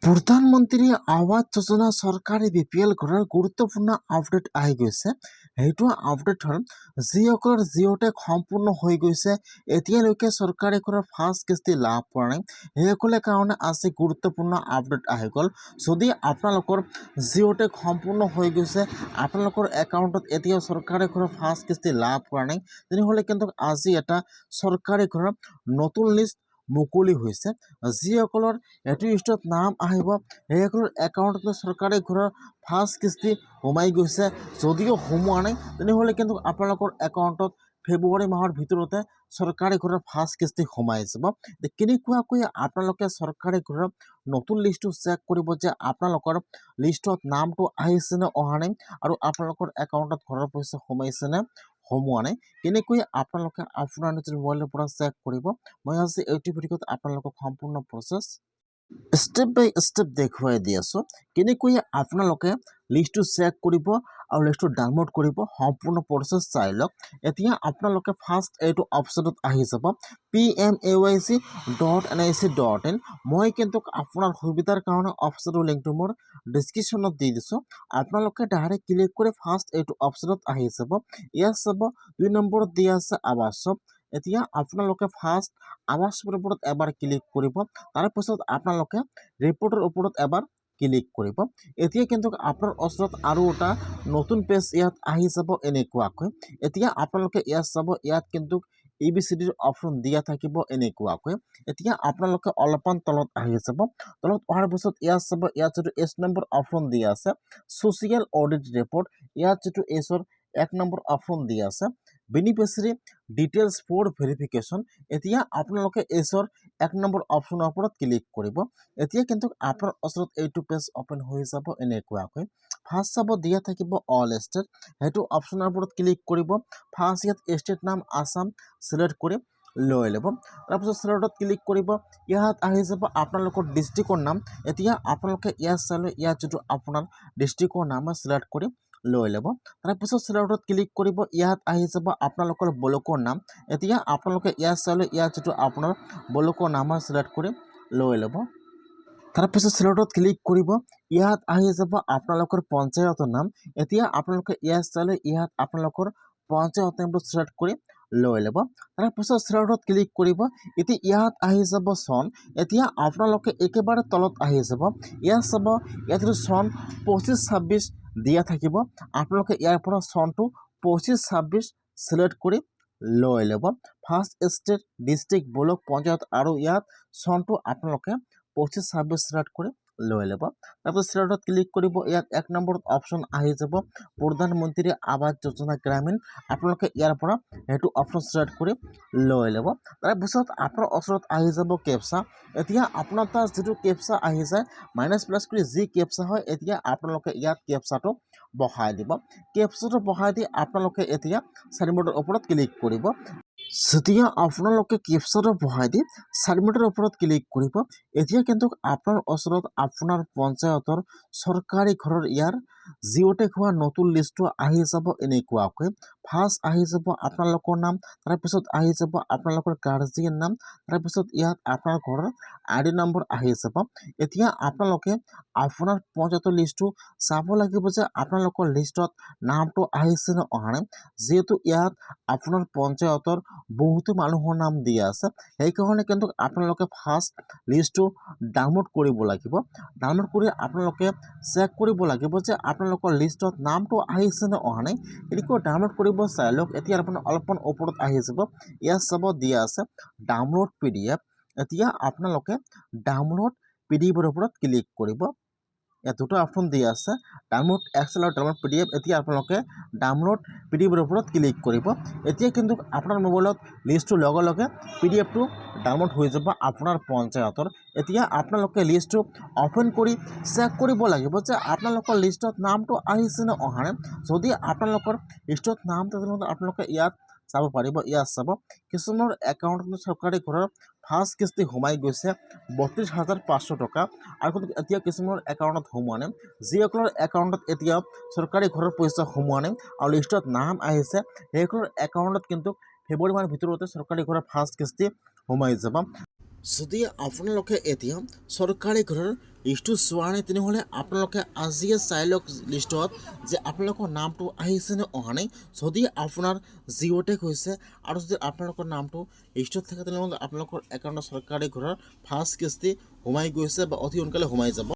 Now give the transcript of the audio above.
প্ৰধানমন্ত্ৰী আৱাস যোজনা চৰকাৰী BPL ঘৰৰ গুৰুত্বপূৰ্ণ আপডেট আহি গৈছে। সেইটো আপডেট হ'ল যিসকলৰ জিঅ'টেক সম্পূৰ্ণ হৈ গৈছে, এতিয়ালৈকে চৰকাৰী ঘৰৰ ফাৰ্ষ্ট কিস্তি লাভ কৰা নাই, সেইসকলৰ কাৰণে আজি গুৰুত্বপূৰ্ণ আপডেট আহি গ'ল। যদি আপোনালোকৰ জিঅ'টেক সম্পূৰ্ণ হৈ গৈছে, আপোনালোকৰ একাউণ্টত এতিয়াও চৰকাৰী ঘৰৰ ফাৰ্ষ্ট কিস্তি লাভ কৰা নাই, তেনেহ'লে কিন্তু আজি এটা চৰকাৰী ঘৰৰ নতুন লিষ্ট মুকলি হৈছে। যিসকলৰ এইটো লিষ্টত নাম আহিব, সেইসকলৰ একাউণ্টত চৰকাৰী ঘৰৰ ফাৰ্ষ্ট কিস্তি সোমাই গৈছে। যদিও সোমোৱা নাই, তেনেহ'লে কিন্তু আপোনালোকৰ একাউণ্টত ফেব্ৰুৱাৰী মাহৰ ভিতৰতে চৰকাৰী ঘৰৰ ফাৰ্ষ্ট কিস্তি সোমাই যাব। কেনেকুৱাকৈ আপোনালোকে চৰকাৰী ঘৰৰ নতুন লিষ্টটো চেক কৰিব যে আপোনালোকৰ লিষ্টত নামটো আহিছেনে অহা নাই, আৰু আপোনালোকৰ একাউণ্টত ঘৰৰ পইচা সোমাইছেনে সোমোৱা নাই, কেনেকৈ আপোনালোকে আপোনাৰ নিজৰ মোবাইলৰ পৰা চেক কৰিব। মই আজি এইটো ভিডিঅ'ত আপোনালোকক সম্পূৰ্ণ প্ৰচেছ ষ্টেপ বাই ষ্টেপ দেখুৱাই দি আছোঁ। কেনেকৈ আপোনালোকে লিষ্টটো চেক কৰিব আৰু লিষ্টটো ডাউনলোড কৰিব, সম্পূৰ্ণ প্ৰচেছ চাই লওক। এতিয়া আপোনালোকে ফাৰ্ষ্ট এইটো অপশ্যনত আহি যাব pmayc.nic.in। মই কিন্তু আপোনাৰ সুবিধাৰ কাৰণে অপশ্যনৰ লিংকটো মোৰ ডিছক্ৰিপশ্যনত দি দিছোঁ। আপোনালোকে ডাইৰেক্ট ক্লিক কৰি ফাৰ্ষ্ট এইটো অপশ্যনত আহি যাব। ইয়াত চাব 2 নম্বৰত দিয়া আছে আৱাস। এতিয়া আপোনালোকে ফাৰ্ষ্ট আৱাসৰ ওপৰত এবাৰ ক্লিক কৰিব, তাৰপিছত আপোনালোকে ৰিপৰ্টৰ ওপৰত এবাৰ ক্লিক কৰিব। এতিয়া কিন্তু আপোনাৰ ওচৰত আৰু এটা নতুন পেজ ইয়াত আহি যাব এনেকুৱাকৈ। এতিয়া আপোনালোকে ইয়াত চাব, ইয়াত কিন্তু ABCDৰ অপশ্যন দিয়া থাকিব এনেকুৱাকৈ। এতিয়া আপোনালোকে অলপমান তলত আহি যাব। তলত অহাৰ পিছত ইয়াত চাব, ইয়াত যিটো S নম্বৰ অপশ্যন দিয়া আছে ছ'চিয়েল অডিট ৰিপৰ্ট, ইয়াত যিটো এছৰ 1 নম্বৰ অপশ্যন দিয়া আছে বেনিফিচিয়াৰী ডিটেইলছ ফৰ ভেৰিফিকেশ্যন। এতিয়া আপোনালোকে এছৰ 1 নম্বৰ অপশ্যনৰ ওপৰত ক্লিক কৰিব। এতিয়া কিন্তু আপোনাৰ ওচৰত এইটো পেজ অপেন হৈ যাব এনেকুৱাকৈ। ফাৰ্ষ্ট চাব দিয়া থাকিব অল ষ্টেট, সেইটো অপশ্যনৰ ওপৰত ক্লিক কৰিব। ফাৰ্ষ্ট ইয়াত ষ্টেট নাম আছাম চিলেক্ট কৰি লৈ ল'ব। তাৰপিছত চিলেক্টত ক্লিক কৰিব, ইয়াত আহি যাব আপোনালোকৰ ডিষ্ট্ৰিক্টৰ নাম। এতিয়া আপোনালোকে ইয়াত চালে, ইয়াত যিটো আপোনাৰ ডিষ্ট্ৰিক্টৰ নাম চিলেক্ট কৰি লৈ ল'ব। তাৰপিছত চিলেক্টত ক্লিক কৰিব, ইয়াত আহি যাব আপোনালোকৰ ব্লকৰ নাম। এতিয়া আপোনালোকে ইয়াত চালে, ইয়াত যিটো আপোনাৰ ব্লকৰ নাম চিলেক্ট কৰি লৈ ল'ব। তাৰপিছত চিলেক্টত ক্লিক কৰিব, ইয়াত আহি যাব আপোনালোকৰ পঞ্চায়তৰ নাম। এতিয়া আপোনালোকে ইয়াত চালে, ইয়াত আপোনালোকৰ পঞ্চায়ত নামটো চিলেক্ট কৰি লৈ ল'ব। তাৰপিছত চিলেক্টত ক্লিক কৰিব, এতিয়া ইয়াত আহি যাব চন। এতিয়া আপোনালোকে একেবাৰে তলত আহি যাব, ইয়াত চাব, ইয়াত চন 25-26 দিয়া থাকিব। আপোনালোকে ইয়াৰ পৰা চনটো 25-26 চিলেক্ট কৰি লৈ ল'ব। First state, district, block, panchayat আৰু ইয়াত চনটো আপোনালোকে 25-26 চিলেক্ট কৰি লৈ ল'ব। তাৰপিছত চিলেক্টত ক্লিক কৰিব, ইয়াত 1 নম্বৰত অপশ্যন আহি যাব প্ৰধানমন্ত্ৰী আৱাস যোজনা গ্ৰামীণ। আপোনালোকে ইয়াৰ পৰা সেইটো অপশ্যন চিলেক্ট কৰি লৈ ল'ব। তাৰপিছত আপোনাৰ ওচৰত আহি যাব কেপচা। এতিয়া আপোনাৰ তাত যিটো কেপচা আহি যায় মাইনাছ কৰি যি কেপচা হয়, এতিয়া আপোনালোকে ইয়াত কেপচাটো বহাই দিব। কেপচাটো বহাই দি আপোনালোকে এতিয়া চাবমিটৰ ওপৰত ক্লিক কৰিব। যেতিয়া আপোনালোকে কেপচাটো বহাই দি চাবমিটৰ ওপৰত ক্লিক কৰিব, এতিয়া কিন্তু আপোনাৰ ওচৰত আপোনাৰ পঞ্চায়তৰ চৰকাৰী ঘৰৰ ইয়াৰ জিঅ'টেক হোৱা নতুন লিষ্টটো আহি যাব এনেকুৱাকৈ। ফাৰ্ষ্ট আহি যাব আপোনালোকৰ নাম, তাৰপিছত আহি যাব আপোনালোকৰ গাৰ্জিয়ান নাম, তাৰপিছত ইয়াত আপোনাৰ ঘৰৰ ID নম্বৰ আহি যাব। এতিয়া আপোনালোকে আপোনাৰ পঞ্চায়তৰ লিষ্টটো চাব লাগিব যে আপোনালোকৰ লিষ্টত নামটো আহিছে নে অহা নাই। যিহেতু ইয়াত আপোনাৰ পঞ্চায়তৰ বহুতো মানুহৰ নাম দিয়া আছে, সেইকাৰণে কিন্তু আপোনালোকে ফাৰ্ষ্ট লিষ্টটো ডাউনলোড কৰিব লাগিব। ডাউনলোড কৰি আপোনালোকে চেক কৰিব লাগিব যে আপোনালোকৰ লিষ্টত নামটো আহিছে নে অহা নাই। এনেকৈ ডাউনলোড কৰিব চাই লওক। এতিয়া আপোনাৰ অলপমান ওপৰত আহি যাব, ইয়াত চাব দিয়া আছে ডাউনলোড PDF। এতিয়া আপোনালোকে ডাউনলোড PDFৰ ওপৰত ক্লিক কৰিব। ইয়াত দুটা অপশ্যন দিয়া আছে, ডাউনলোড এক্সেল আৰু ডাউনলোড PDF। এতিয়া আপোনালোকে ডাউনলোড PDFৰ ওপৰত ক্লিক কৰিব। এতিয়া কিন্তু আপোনাৰ মোবাইলত লিষ্টটোৰ লগে লগে PDFটো ডাউনলোড হৈ যাব আপোনাৰ পঞ্চায়তৰ। এতিয়া আপোনালোকে লিষ্টটো অপেন কৰি চেক কৰিব লাগিব যে আপোনালোকৰ লিষ্টত নামটো আহিছে নে অহা নাই। যদি আপোনালোকৰ লিষ্টত নাম তেনেহ'লে আপোনালোকে ইয়াত চাব পাৰিব। ইয়াত চাব কিছুমানৰ একাউণ্টত চৰকাৰী ঘৰৰ ফাৰ্ষ্ট কিস্তি সোমাই গৈছে 32,500 টকা, আৰু কিন্তু এতিয়া কিছুমানৰ একাউণ্টত সোমোৱা নাই। যিসকলৰ একাউণ্টত এতিয়া চৰকাৰী ঘৰৰ পইচা সোমোৱা নাই আৰু লিষ্টত নাম আহিছে, সেইসকলৰ একাউণ্টত কিন্তু ফেব্ৰুৱাৰী মাহৰ ভিতৰতে চৰকাৰী ঘৰৰ ফাৰ্ষ্ট কিস্তি সোমাই যাব। যদি আপোনালোকে এতিয়া চৰকাৰী ঘৰৰ লিষ্টটো চোৱা নাই তেনেহ'লে আপোনালোকে আজিয়ে চাই লওক লিষ্টত যে আপোনালোকৰ নামটো আহিছে নে অহা নাই। যদি আপোনাৰ জিঅ'টেক হৈছে আৰু যদি আপোনালোকৰ নামটো লিষ্টত থাকে তেনেহ'লে আপোনালোকৰ একাউণ্টত চৰকাৰী ঘৰৰ ফাৰ্ষ্ট কিস্তি সোমাই গৈছে বা অতি সোনকালে সোমাই যাব।